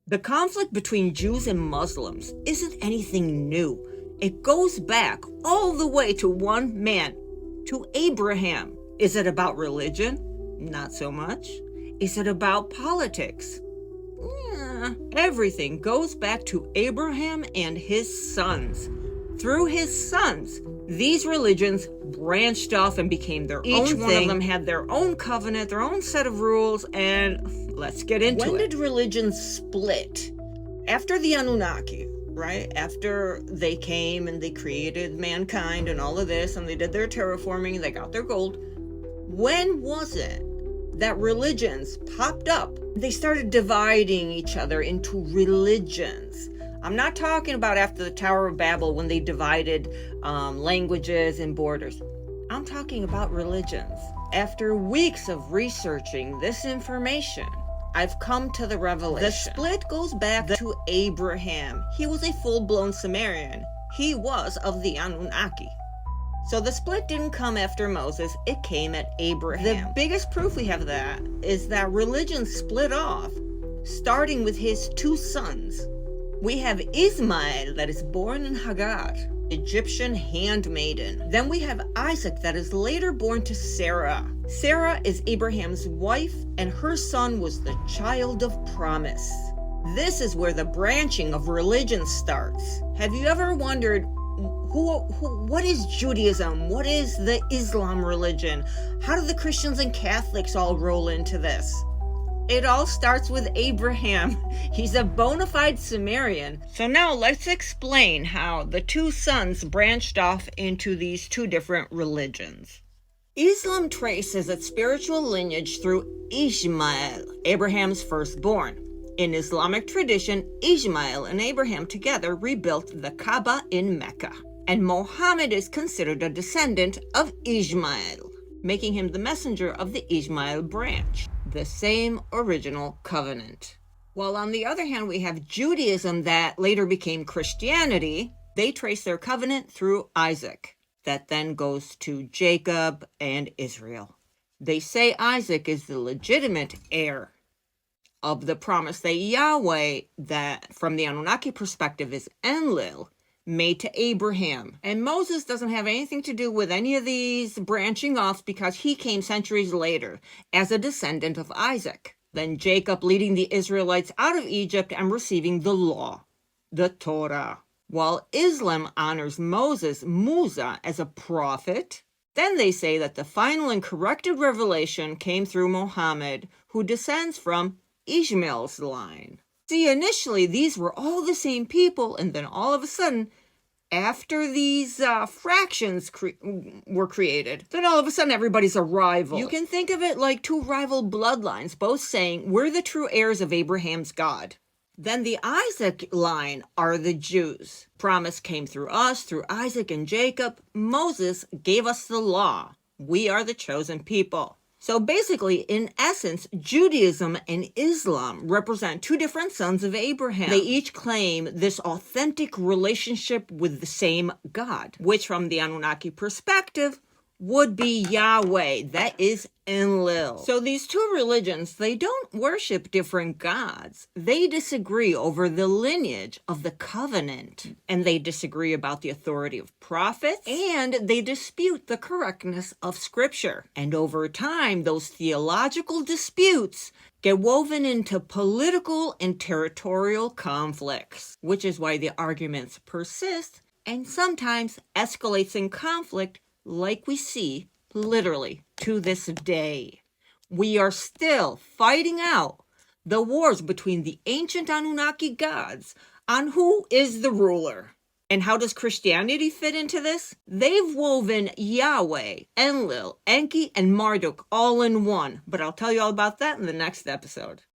The conflict between Jews and Muslims isn't anything new. It goes back all the way to one man, to Abraham. Is it about religion? Not so much. Is it about politics? Yeah. Everything goes back to Abraham and his sons. Through his sons, these religions branched off and became their own thing. Each one of them had their own covenant, their own set of rules, and let's get into it. When did religions split? After the Anunnaki, right? After they came and they created mankind and all of this, and they did their terraforming, they got their gold. When was it that religions popped up? They started dividing each other into religions. I'm not talking about after the Tower of Babel when they divided languages and borders. I'm talking about religions. After weeks of researching this information, I've come to the revelation. The split goes back to Abraham. He was a full-blown Sumerian. He was of the Anunnaki. So the split didn't come after Moses, it came at Abraham. The biggest proof we have of that is that religion split off, starting with his two sons. We have Ishmael that is born in Hagar, Egyptian handmaiden. Then we have Isaac that is later born to Sarah. Sarah is Abraham's wife, and her son was the child of promise. This is where the branching of religion starts. Have you ever wondered, what is Judaism? What is the Islam religion? How do the Christians and Catholics all roll into this? It all starts with Abraham. He's a bona fide Sumerian. So now let's explain how the two sons branched off into these two different religions. Islam traces its spiritual lineage through Ishmael, Abraham's firstborn. In Islamic tradition, Ishmael and Abraham together rebuilt the Kaaba in Mecca, and Muhammad is considered a descendant of Ishmael, making him the messenger of the Ishmael branch, the same original covenant. While on the other hand, we have Judaism that later became Christianity. They trace their covenant through Isaac, that then goes to Jacob and Israel. They say Isaac is the legitimate heir of the promise that Yahweh, that from the Anunnaki perspective is Enlil, made to Abraham. And Moses doesn't have anything to do with any of these branching off because he came centuries later as a descendant of Isaac. Then Jacob leading the Israelites out of Egypt and receiving the law, the Torah. While Islam honors Moses, Musa, as a prophet, then they say that the final and corrected revelation came through Muhammad, who descends from Ishmael's line. See, initially, these were all the same people, and then all of a sudden, after these fractions were created, then all of a sudden everybody's a rival. You can think of it like two rival bloodlines, both saying, we're the true heirs of Abraham's God. Then the Isaac line are the Jews. Promise came through us, through Isaac and Jacob. Moses gave us the law. We are the chosen people. So basically, in essence, Judaism and Islam represent two different sons of Abraham. They each claim this authentic relationship with the same God, which from the Anunnaki perspective would be Yahweh, that is Enlil. So these two religions, they don't worship different gods. They disagree over the lineage of the covenant, and they disagree about the authority of prophets, and they dispute the correctness of scripture. And over time, those theological disputes get woven into political and territorial conflicts, which is why the arguments persist and sometimes escalates in conflict, like we see literally to this day. We are still fighting out the wars between the ancient Anunnaki gods on who is the ruler. And how does Christianity fit into this? They've woven Yahweh, Enlil, Enki, and Marduk all in one. But I'll tell you all about that in the next episode.